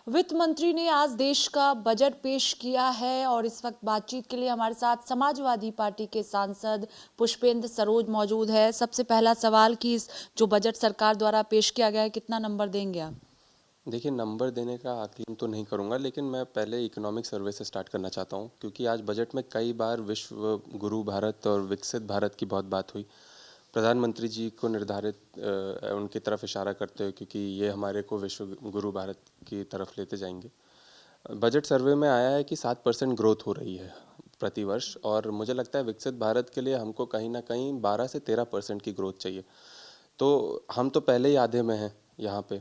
वित्त मंत्री ने आज देश का बजट पेश किया है और इस वक्त बातचीत के लिए हमारे साथ समाजवादी पार्टी के सांसद पुष्पेंद्र सरोज मौजूद है। सबसे पहला सवाल कि इस जो बजट सरकार द्वारा पेश किया गया है, कितना नंबर देंगे आप? देखिए, नंबर देने का आकलन तो नहीं करूँगा, लेकिन मैं पहले इकोनॉमिक सर्वे से स्टार्ट करना चाहता हूँ, क्योंकि आज बजट में कई बार विश्व गुरु भारत और विकसित भारत की बहुत बात हुई। प्रधानमंत्री जी को निर्धारित उनकी तरफ इशारा करते हुए, क्योंकि ये हमारे को विश्व गुरु भारत की तरफ लेते जाएंगे। बजट सर्वे में आया है कि 7% ग्रोथ हो रही है प्रति वर्ष, और मुझे लगता है विकसित भारत के लिए हमको कहीं ना कहीं 12 से 13% की ग्रोथ चाहिए। तो हम तो पहले ही आधे में हैं यहाँ पे।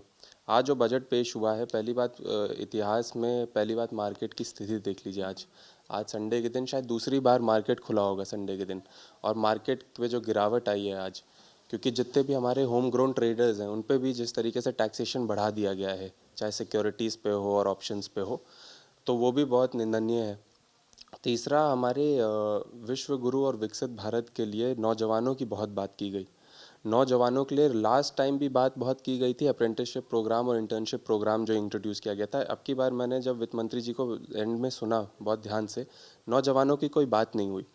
आज जो बजट पेश हुआ है, पहली बात इतिहास में पहली बात मार्केट की स्थिति देख लीजिए। आज आज संडे के दिन शायद दूसरी बार मार्केट खुला होगा संडे के दिन, और मार्केट पे जो गिरावट आई है आज, क्योंकि जितने भी हमारे होम ग्रोन ट्रेडर्स हैं उन पे भी जिस तरीके से टैक्सेशन बढ़ा दिया गया है, चाहे सिक्योरिटीज़ पे हो और ऑप्शंस पे हो, तो वो भी बहुत निंदनीय है। तीसरा, हमारे विश्व गुरु और विकसित भारत के लिए नौजवानों की बहुत बात की गई। नौजवानों के लिए लास्ट टाइम भी बात बहुत की गई थी, अप्रेंटिसशिप प्रोग्राम और इंटर्नशिप प्रोग्राम जो इंट्रोड्यूस किया गया था। अब की बार मैंने जब वित्त मंत्री जी को एंड में सुना बहुत ध्यान से, नौजवानों की कोई बात नहीं हुई।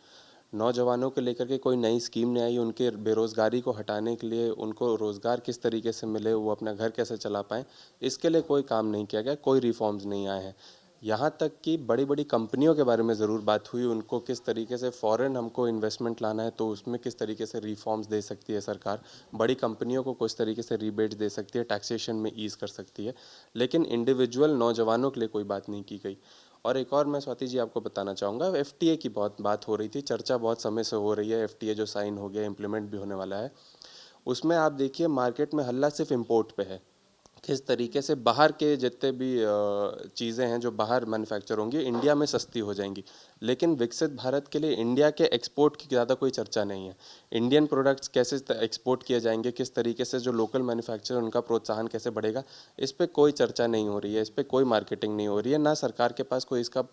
नौजवानों को लेकर के कोई नई स्कीम नहीं आई, उनके बेरोज़गारी को हटाने के लिए, उनको रोज़गार किस तरीके से मिले, वो अपना घर कैसे चला पाएँ, इसके लिए कोई काम नहीं किया गया, कोई रिफॉर्म्स नहीं आए हैं। यहाँ तक कि बड़ी बड़ी कंपनियों के बारे में ज़रूर बात हुई, उनको किस तरीके से फ़ॉरेन हमको इन्वेस्टमेंट लाना है, तो उसमें किस तरीके से रिफॉर्म्स दे सकती है सरकार, बड़ी कंपनियों को किस तरीके से रीबेट्स दे सकती है, टैक्सेशन में ईज़ कर सकती है, लेकिन इंडिविजुअल नौजवानों के लिए कोई बात नहीं की गई। और एक और मैं स्वाति जी आपको बताना चाहूँगा, एफटीए की बहुत बात हो रही थी, चर्चा बहुत समय से हो रही है, एफटीए जो साइन हो गया, इम्प्लीमेंट भी होने वाला है। उसमें आप देखिए मार्केट में हल्ला सिर्फ इम्पोर्ट पे है। किस तरीके से बाहर के जितने भी चीज़ें हैं जो बाहर मैन्युफैक्चर होंगी, इंडिया में सस्ती हो जाएंगी, लेकिन विकसित भारत के लिए इंडिया के एक्सपोर्ट की ज़्यादा कोई चर्चा नहीं है। इंडियन प्रोडक्ट्स कैसे एक्सपोर्ट किए जाएंगे, किस तरीके से जो लोकल मैन्युफैक्चर उनका प्रोत्साहन कैसे बढ़ेगा, इस पर कोई चर्चा नहीं हो रही है, इस पर कोई मार्केटिंग नहीं हो रही है, ना सरकार के पास कोई इसका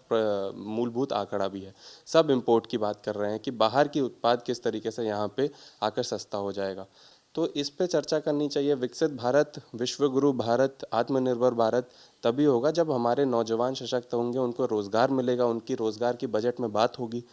मूलभूत आंकड़ा भी है। सब इम्पोर्ट की बात कर रहे हैं कि बाहर की उत्पाद किस तरीके से यहाँ पे आकर सस्ता हो जाएगा। तो इस पे चर्चा करनी चाहिए। विकसित भारत, विश्वगुरु भारत, आत्मनिर्भर भारत तभी होगा जब हमारे नौजवान सशक्त होंगे, उनको रोज़गार मिलेगा, उनकी रोज़गार की बजट में बात होगी,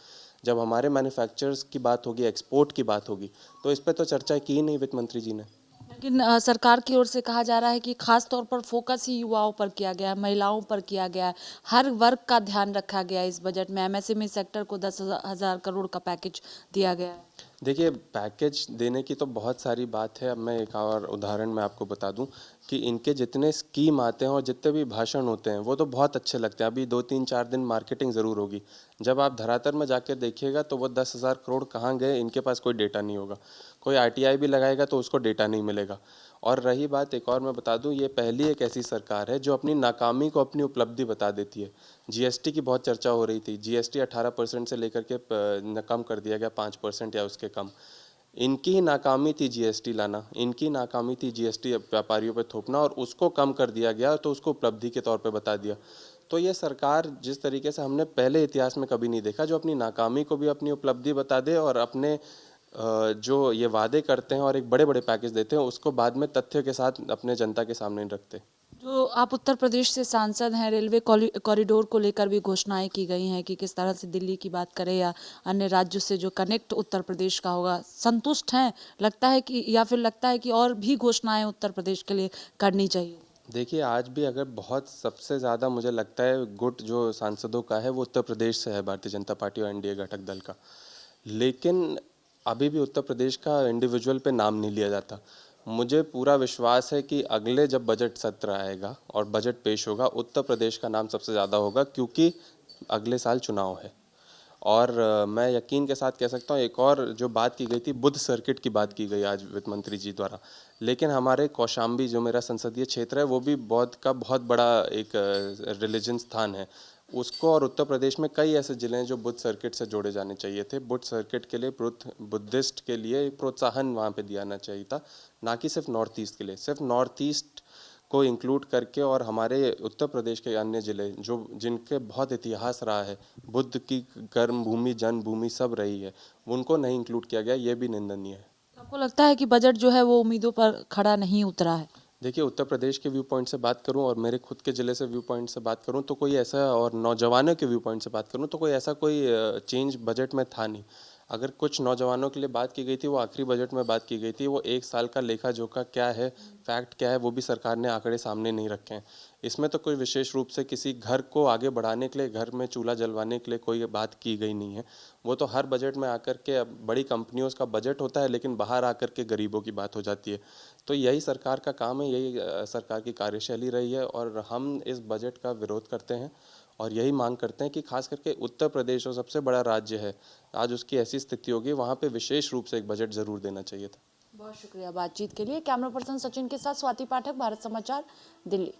जब हमारे मैन्युफैक्चरर्स की बात होगी, एक्सपोर्ट की बात होगी। तो इस पे तो चर्चा की ही नहीं वित्त मंत्री जी ने। लेकिन सरकार की ओर से कहा जा रहा है कि खास तौर पर फोकस ही युवाओं पर किया गया है, महिलाओं पर किया गया है, हर वर्ग का ध्यान रखा गया है। इस बजट में एमएसएमई सेक्टर को 10,000 करोड़ का पैकेज दिया गया है। देखिए, पैकेज देने की तो बहुत सारी बात है। अब मैं एक और उदाहरण मैं आपको बता दूं कि इनके जितने स्कीम आते हैं और जितने भी भाषण होते हैं वो तो बहुत अच्छे लगते हैं। अभी 2 3 4 दिन मार्केटिंग ज़रूर होगी, जब आप धरातल में जाकर देखिएगा तो वो 10,000 करोड़ कहाँ गए, इनके पास कोई डेटा नहीं होगा। कोई आरटीआई भी लगाएगा तो उसको डेटा नहीं मिलेगा। और रही बात, एक और मैं बता दूं, ये पहली एक ऐसी सरकार है जो अपनी नाकामी को अपनी उपलब्धि बता देती है। जीएसटी की बहुत चर्चा हो रही थी, जीएसटी 18% से लेकर के कम कर दिया गया 5% या उसके कम। इनकी ही नाकामी थी जीएसटी लाना, इनकी नाकामी थी जीएसटी व्यापारियों पर थोपना, और उसको कम कर दिया गया तो उसको उपलब्धि के तौर पे बता दिया। तो ये सरकार जिस तरीके से हमने पहले इतिहास में कभी नहीं देखा, जो अपनी नाकामी को भी अपनी उपलब्धि बता दे और अपने जो ये वादे करते हैं और एक बड़े बड़े पैकेज देते हैं, उसको बाद में तथ्य के साथ अपने जनता के सामने नहीं रखते। जो आप उत्तर प्रदेश से सांसद हैं, रेलवे कॉरिडोर को लेकर भी घोषणाएं की गई हैं कि किस तरह से दिल्ली की बात करें या अन्य राज्यों से जो कनेक्ट उत्तर प्रदेश का होगा, संतुष्ट हैं? लगता है कि या फिर लगता है कि और भी घोषणाएं उत्तर प्रदेश के लिए करनी चाहिए? देखिए, आज भी अगर बहुत सबसे ज़्यादा मुझे लगता है गुट जो सांसदों का है वो उत्तर प्रदेश से है, भारतीय जनता पार्टी और एनडीए घटक दल का। लेकिन अभी भी उत्तर प्रदेश का इंडिविजुअल पे नाम नहीं लिया जाता। मुझे पूरा विश्वास है कि अगले जब बजट सत्र आएगा और बजट पेश होगा, उत्तर प्रदेश का नाम सबसे ज़्यादा होगा, क्योंकि अगले साल चुनाव है। और मैं यकीन के साथ कह सकता हूँ, एक और जो बात की गई थी, बुद्ध सर्किट की बात की गई आज वित्त मंत्री जी द्वारा, लेकिन हमारे कौशाम्बी जो मेरा संसदीय क्षेत्र है वो भी बौद्ध का बहुत बड़ा एक रिलीजन स्थान है। उसको और उत्तर प्रदेश में कई ऐसे ज़िले हैं जो बुद्ध सर्किट से जोड़े जाने चाहिए थे। बुद्ध सर्किट के लिए बुद्धिस्ट के लिए एक प्रोत्साहन वहाँ पे दिया जाना चाहिए था, ना कि सिर्फ नॉर्थ ईस्ट के लिए। सिर्फ नॉर्थ ईस्ट को इंक्लूड करके और हमारे उत्तर प्रदेश के अन्य ज़िले जो जिनके बहुत इतिहास रहा है, बुद्ध की कर्म भूमि जन्मभूमि सब रही है, उनको नहीं इंक्लूड किया गया, ये भी निंदनीय है। आपको लगता है कि बजट जो है वो उम्मीदों पर खड़ा नहीं उतरा है? देखिए, उत्तर प्रदेश के व्यू पॉइंट से बात करूं और मेरे खुद के ज़िले से व्यू पॉइंट से बात करूं तो कोई ऐसा, और नौजवानों के व्यू पॉइंट से बात करूं तो कोई ऐसा कोई चेंज बजट में था नहीं। अगर कुछ नौजवानों के लिए बात की गई थी वो आखिरी बजट में बात की गई थी। वो एक साल का लेखा जोखा क्या है, फैक्ट क्या है, वो भी सरकार ने आंकड़े सामने नहीं रखे हैं। इसमें तो कोई विशेष रूप से किसी घर को आगे बढ़ाने के लिए, घर में चूल्हा जलवाने के लिए कोई बात की गई नहीं है। वो तो हर बजट में आकर के, अब बड़ी कंपनियों का बजट होता है लेकिन बाहर आकर के गरीबों की बात हो जाती है। तो यही सरकार का काम है, यही सरकार की कार्यशैली रही है और हम इस बजट का विरोध करते हैं और यही मांग करते हैं कि खास करके उत्तर प्रदेश जो सबसे बड़ा राज्य है, आज उसकी ऐसी स्थिति होगी, वहाँ पे विशेष रूप से एक बजट ज़रूर देना चाहिए था। बहुत शुक्रिया बातचीत के लिए। कैमरा पर्सन सचिन के साथ स्वाति पाठक, भारत समाचार, दिल्ली।